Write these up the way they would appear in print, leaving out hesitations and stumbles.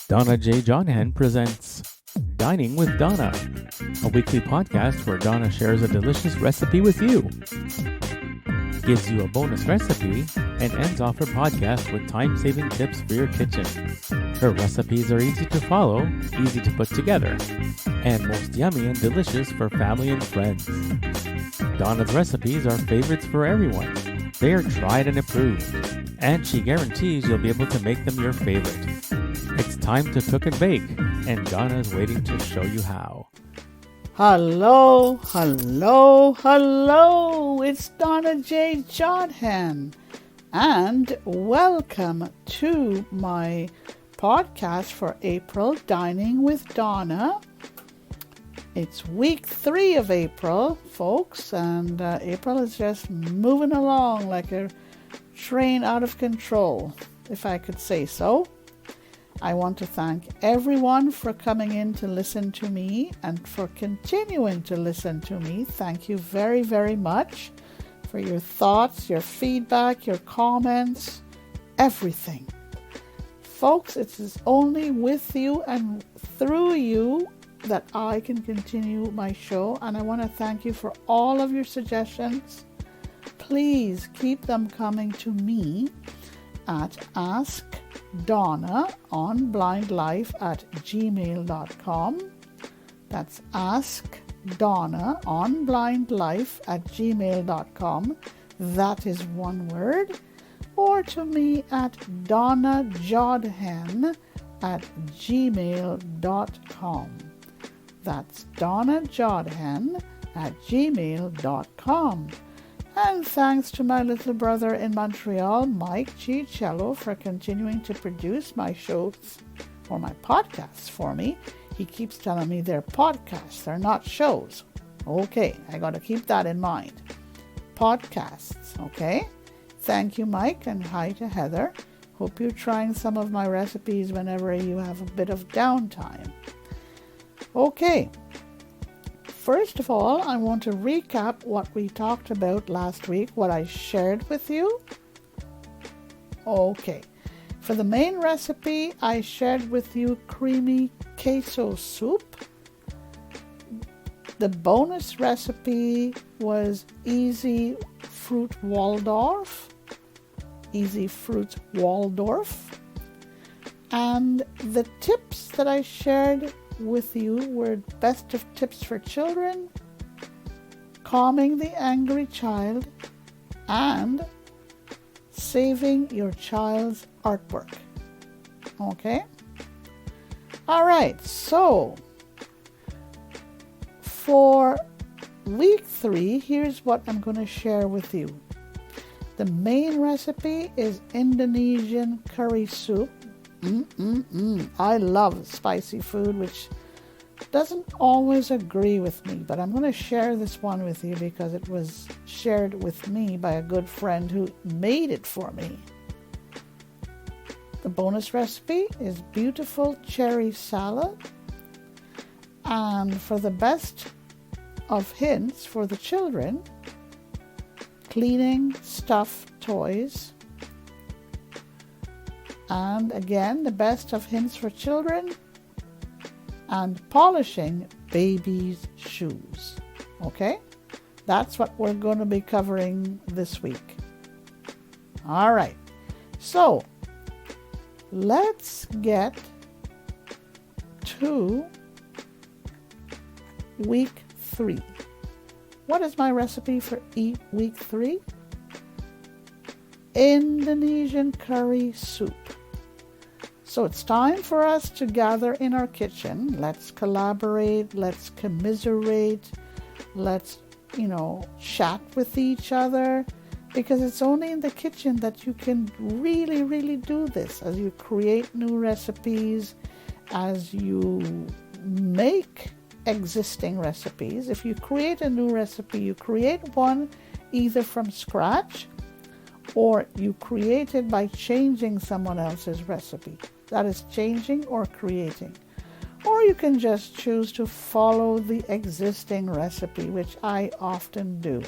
donnajodhan presents Dining with Donna, a weekly podcast where Donna shares a delicious recipe with you, gives you a bonus recipe, and ends off her podcast with time-saving tips for your kitchen. Her recipes are easy to follow, easy to put together, and most yummy and delicious for family and friends. Donna's recipes are favorites for everyone. They are tried and approved, and she guarantees you'll be able to make them your favorite. It's time to cook and bake, and Donna is waiting to show you how. Hello, it's donnajodhan, and welcome to my podcast for April, Dining with Donna. It's week 3 of April, folks, and April is just moving along like a train out of control, if I could say so. I want to thank everyone for coming in to listen to me and for continuing to listen to me. Thank you very, very much for your thoughts, your feedback, your comments, everything. Folks, it is only with you and through you that I can continue my show, and I want to thank you for all of your suggestions. Please keep them coming to me at askdonnaonblindlife@gmail.com. That's askdonnaonblindlife@gmail.com. That is one word. Or to me at donnajodhan@gmail.com. That's donnajodhan@gmail.com. And thanks to my little brother in Montreal, Mike Chicello, for continuing to produce my shows or my podcasts for me. He keeps telling me they're podcasts, they're not shows. Okay, I got to keep that in mind. Podcasts, okay? Thank you, Mike, and hi to Heather. Hope you're trying some of my recipes whenever you have a bit of downtime. Okay. First of all, I want to recap what we talked about last week, what I shared with you. Okay. For the main recipe, I shared with you creamy queso soup. The bonus recipe was easy fruit Waldorf. And the tips that I shared with you were best of tips for children, calming the angry child, and saving your child's artwork. Okay? All right, so for week 3, here's what I'm going to share with you. The main recipe is Indonesian curry soup. I love spicy food, which doesn't always agree with me, but I'm going to share this one with you because it was shared with me by a good friend who made it for me. The bonus recipe is beautiful cherry salad. And for the best of hints for the children, cleaning stuffed toys. And again, the best of hints for children and polishing babies' shoes. Okay? That's what we're going to be covering this week. All right. So, let's get to week 3. What is my recipe for week 3? Indonesian curry soup. So it's time for us to gather in our kitchen. Let's collaborate, let's commiserate, let's, chat with each other, because it's only in the kitchen that you can really, really do this, as you create new recipes, as you make existing recipes. If you create a new recipe, you create one either from scratch or you create it by changing someone else's recipe. That is changing or creating. Or you can just choose to follow the existing recipe, which I often do.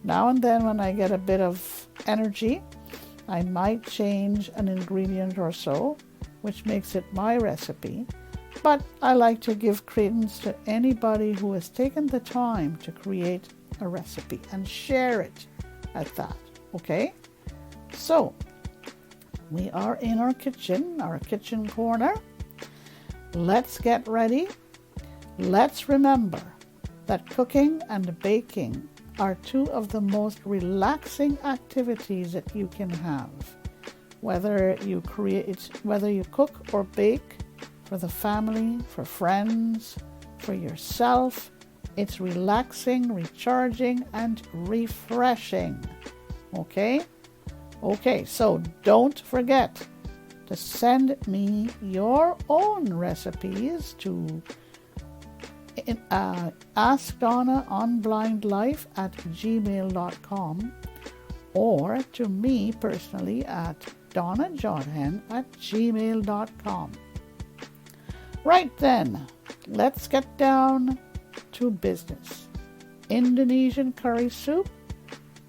Now and then when I get a bit of energy, I might change an ingredient or so. which makes it my recipe, but I like to give credence to anybody who has taken the time to create a recipe and share it at that, okay? So, we are in our kitchen corner. Let's get ready. Let's remember that cooking and baking are two of the most relaxing activities that you can have. Whether you cook or bake for the family, for friends, for yourself, it's relaxing, recharging, and refreshing. Okay? Okay, so don't forget to send me your own recipes to askdonnaonblindlife@gmail.com or to me personally at donnajodhan@gmail.com. Right then, let's get down to business. Indonesian curry soup.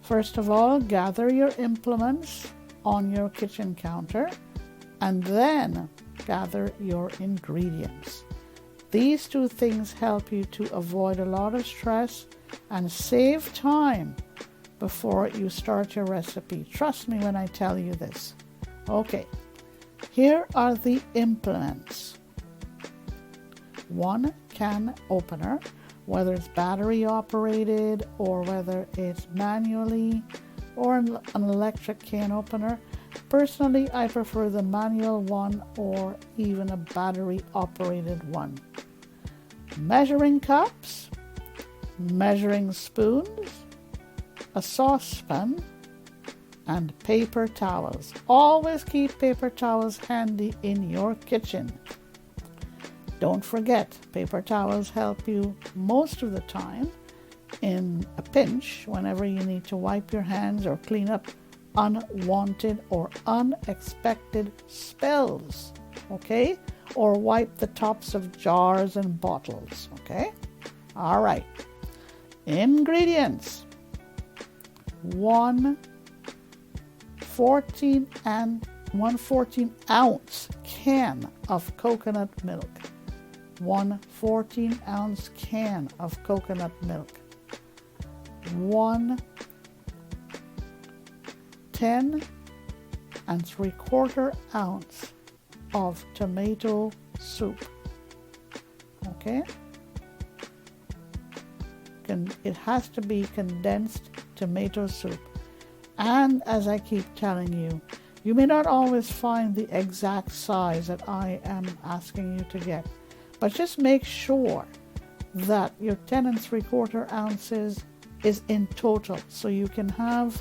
First of all, gather your implements on your kitchen counter and then gather your ingredients. These two things help you to avoid a lot of stress and save time before you start your recipe. Trust me when I tell you this. Okay, here are the implements. 1 can opener, whether it's battery operated or whether it's manually or an electric can opener. Personally, I prefer the manual one or even a battery operated one. Measuring cups, measuring spoons, a saucepan, and paper towels. Always keep paper towels handy in your kitchen. Don't forget, paper towels help you most of the time in a pinch whenever you need to wipe your hands or clean up unwanted or unexpected spills, okay? Or wipe the tops of jars and bottles, okay? All right. Ingredients. 1 14-ounce can of coconut milk. 1 14-ounce can of coconut milk. 1 10 3/4 ounce of tomato soup. Okay? It has to be condensed tomato soup. And as I keep telling you, you may not always find the exact size that I am asking you to get, but just make sure that your 10 3/4 ounces is in total. So you can have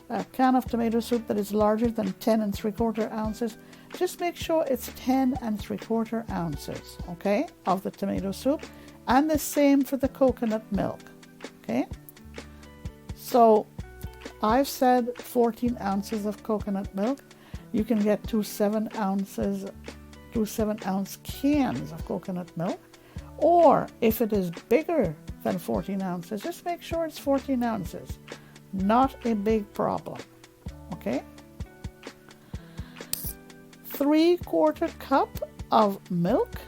a can of tomato soup that is larger than 10 3/4 ounces. Just make sure it's 10 3/4 ounces, okay, of the tomato soup. And the same for the coconut milk, okay? So I've said 14 ounces of coconut milk. You can get 2 7-ounce cans of coconut milk. Or if it is bigger than 14 ounces, just make sure it's 14 ounces. Not a big problem, okay? 3/4 cup of milk.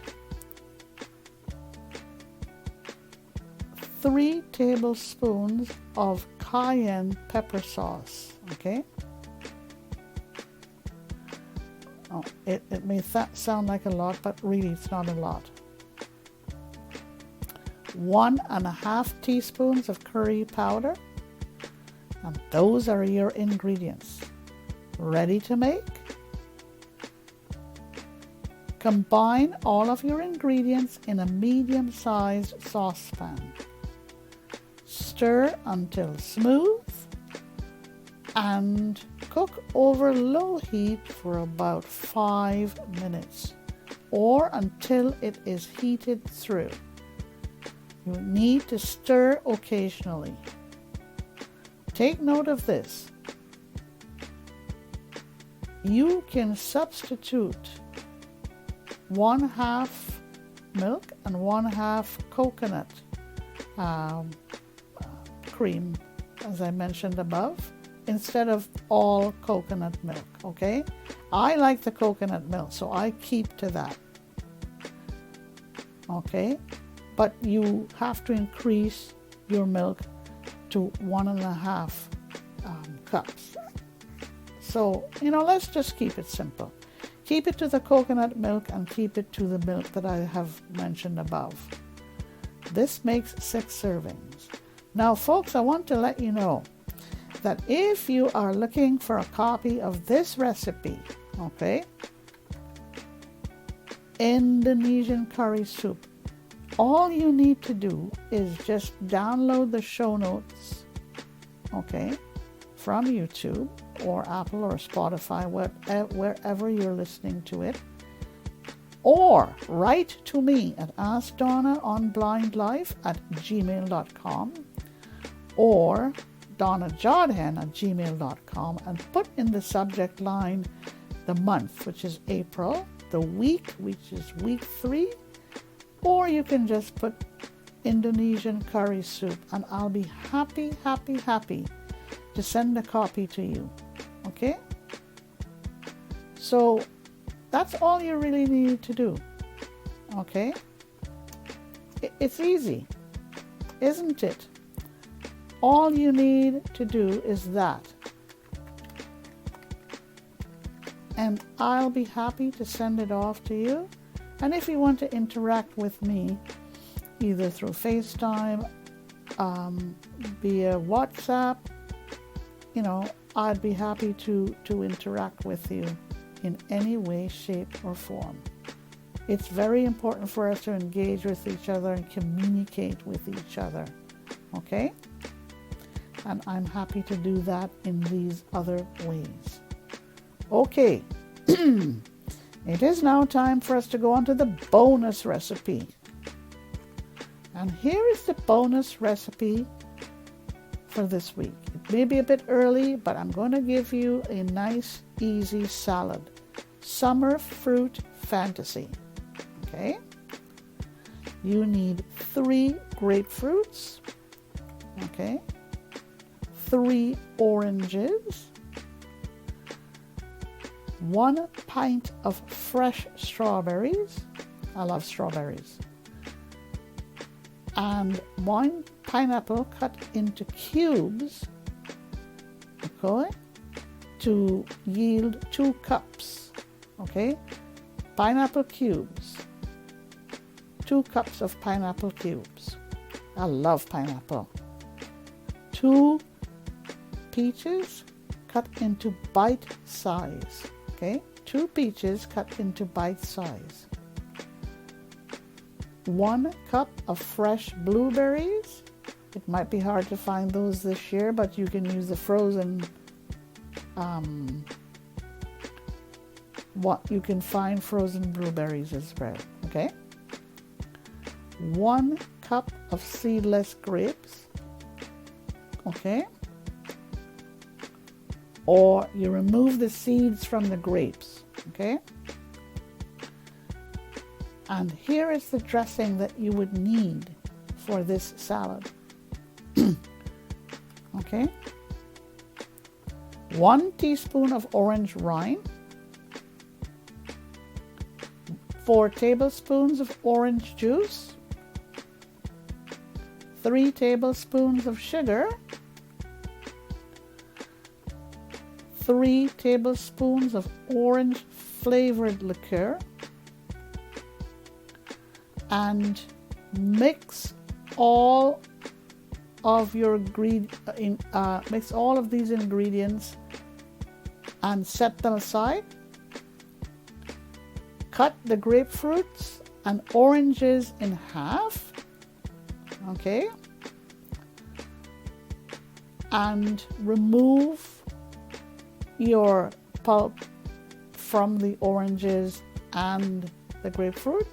3 tablespoons of cayenne pepper sauce, okay? Oh, it may sound like a lot, but really it's not a lot. 1.5 teaspoons of curry powder. And those are your ingredients. Ready to make? Combine all of your ingredients in a medium-sized saucepan. Stir until smooth and cook over low heat for about 5 minutes or until it is heated through. You need to stir occasionally. Take note of this. You can substitute 1/2 milk and 1/2 coconut cream, as I mentioned above, instead of all coconut milk, okay? I like the coconut milk, so I keep to that, okay? But you have to increase your milk to 1.5 cups. So, let's just keep it simple. Keep it to the coconut milk and keep it to the milk that I have mentioned above. This makes 6 servings. Now, folks, I want to let you know that if you are looking for a copy of this recipe, okay, Indonesian curry soup, all you need to do is just download the show notes, okay, from YouTube or Apple or Spotify, wherever you're listening to it, or write to me at askdonnaonblindlife@gmail.com or donnajodhan@gmail.com and put in the subject line the month, which is April, the week, which is week 3, or you can just put Indonesian curry soup, and I'll be happy to send a copy to you, okay? So that's all you really need to do, okay? It's easy, isn't it? All you need to do is that. And I'll be happy to send it off to you. And if you want to interact with me, either through FaceTime, via WhatsApp, I'd be happy to interact with you in any way, shape, or form. It's very important for us to engage with each other and communicate with each other, okay? And I'm happy to do that in these other ways. Okay, it is now time for us to go on to the bonus recipe. And here is the bonus recipe for this week. It may be a bit early, but I'm going to give you a nice, easy salad. Summer fruit fantasy. Okay? You need 3 grapefruits. Okay? 3 oranges. 1 pint of fresh strawberries. I love strawberries. And 1 pineapple cut into cubes, okay, to yield 2 cups, okay, pineapple cubes, 2 cups of pineapple cubes. I love pineapple. 2 peaches cut into bite size, okay, 2 peaches cut into bite size. 1 cup of fresh blueberries. It might be hard to find those this year, but you can use the frozen. You can find frozen blueberries as well. Okay. 1 cup of seedless grapes. Okay. Or you remove the seeds from the grapes. Okay. And here is the dressing that you would need for this salad. Okay. 1 teaspoon of orange rind. 4 tablespoons of orange juice. 3 tablespoons of sugar. 3 tablespoons of orange flavored liqueur. And mix all of these ingredients and set them aside. Cut the grapefruits and oranges in half, okay, and remove your pulp from the oranges and the grapefruit.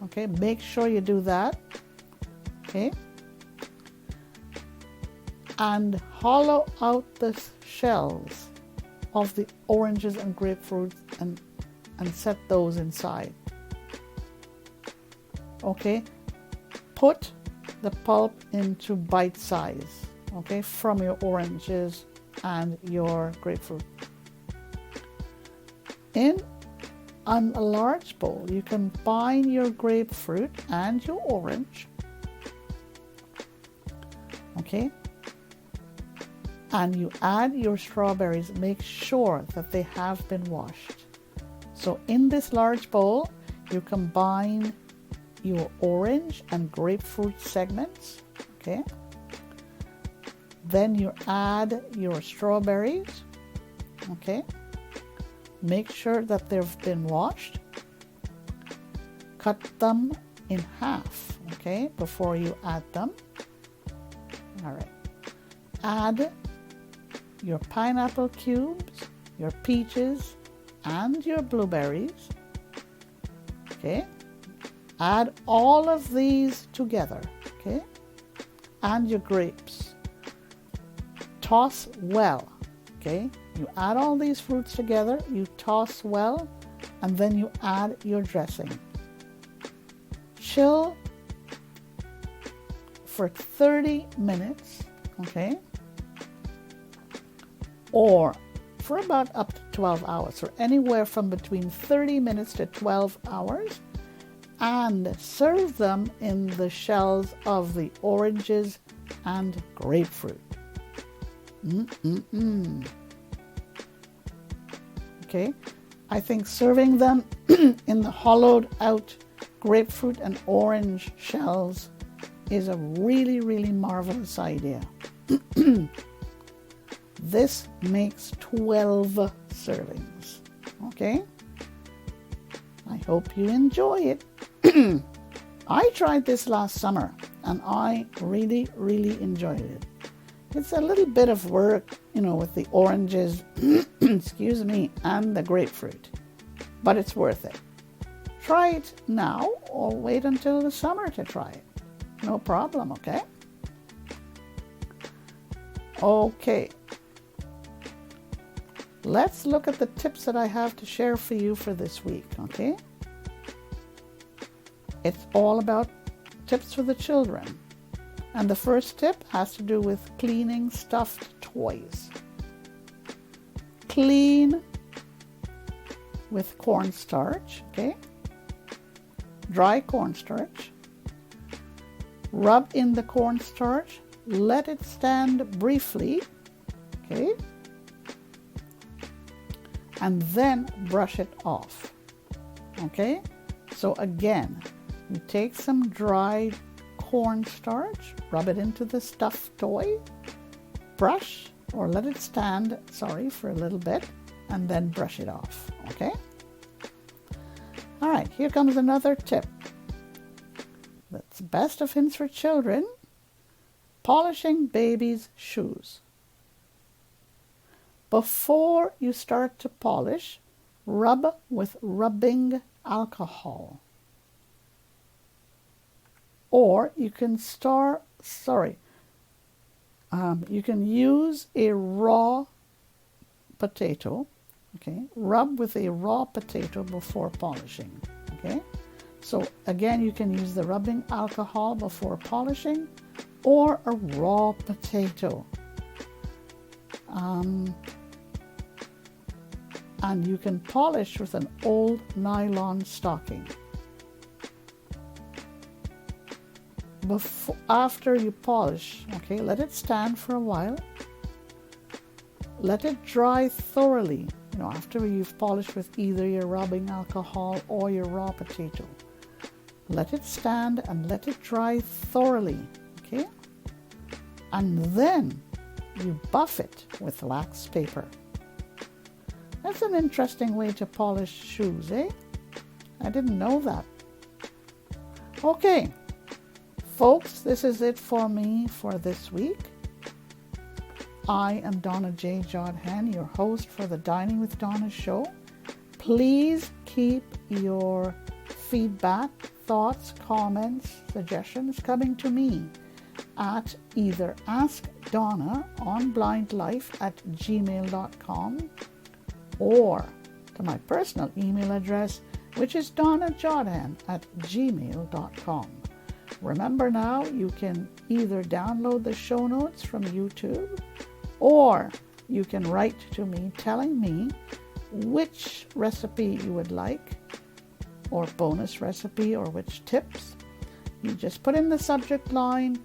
Okay, make sure you do that. Okay. And hollow out the shells of the oranges and grapefruit and set those inside. Okay. Put the pulp into bite size. Okay, from your oranges and your grapefruit. In a large bowl, you combine your grapefruit and your orange, okay? And you add your strawberries. Make sure that they have been washed. So in this large bowl, you combine your orange and grapefruit segments, okay? Then you add your strawberries, okay? Make sure that they've been washed. Cut them in half, okay, before you add them. All right. Add your pineapple cubes, your peaches, and your blueberries, okay? Add all of these together, okay? And your grapes. Toss well, okay? You add all these fruits together, you toss well, and then you add your dressing. Chill for 30 minutes, okay? Or for about up to 12 hours, or anywhere from between 30 minutes to 12 hours, and serve them in the shells of the oranges and grapefruit. Okay, I think serving them in the hollowed out grapefruit and orange shells is a really, really marvelous idea. This makes 12 servings, okay? I hope you enjoy it. I tried this last summer and I really, really enjoyed it. It's a little bit of work, with the oranges, excuse me, and the grapefruit, but it's worth it. Try it now or wait until the summer to try it. No problem, okay? Okay. Let's look at the tips that I have to share for you for this week, okay? It's all about tips for the children. And the first tip has to do with cleaning stuffed toys. Clean with cornstarch, okay? Dry cornstarch. Rub in the cornstarch. Let it stand briefly, okay? And then brush it off, okay? So again, you take some dried cornstarch, rub it into the stuffed toy, brush or let it stand, for a little bit, and then brush it off, okay? All right, here comes another tip. That's best of hints for children. Polishing babies' shoes. Before you start to polish, rub with rubbing alcohol. Or you can you can use a raw potato, okay? Rub with a raw potato before polishing, okay? So again, you can use the rubbing alcohol before polishing or a raw potato. And you can polish with an old nylon stocking. After you polish, okay, let it stand for a while. Let it dry thoroughly, after you've polished with either your rubbing alcohol or your raw potato. Let it stand and let it dry thoroughly, okay? And then you buff it with wax paper. That's an interesting way to polish shoes, eh? I didn't know that. Okay, folks, this is it for me for this week. I am Donna Jodhan, your host for the Dining with Donna show. Please keep your feedback, thoughts, comments, suggestions coming to me at either askdonnaonblindlife@gmail.com or to my personal email address, which is donnajodhan@gmail.com. Remember now, you can either download the show notes from YouTube or you can write to me telling me which recipe you would like, or bonus recipe, or which tips. You just put in the subject line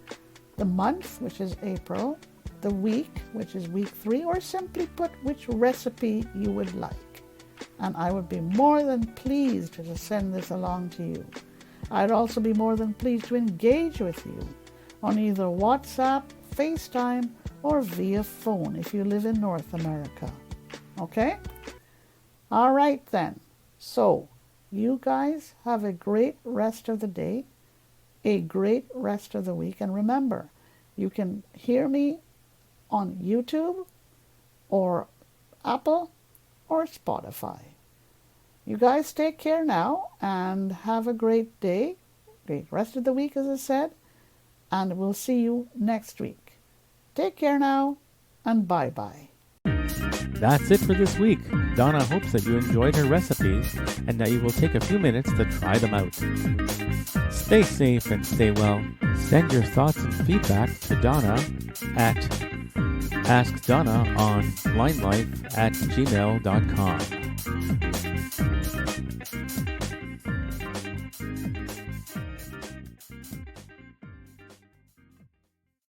the month, which is April, the week, which is week 3, or simply put which recipe you would like. And I would be more than pleased to send this along to you. I'd also be more than pleased to engage with you on either WhatsApp, FaceTime, or via phone if you live in North America. Okay? All right then. So, you guys have a great rest of the day, a great rest of the week. And remember, you can hear me on YouTube or Apple or Spotify. You guys take care now and have a great day, great rest of the week, as I said, and we'll see you next week. Take care now, and bye-bye. That's it for this week. Donna hopes that you enjoyed her recipes and that you will take a few minutes to try them out. Stay safe and stay well. Send your thoughts and feedback to Donna at askdonnaonblindlife@gmail.com.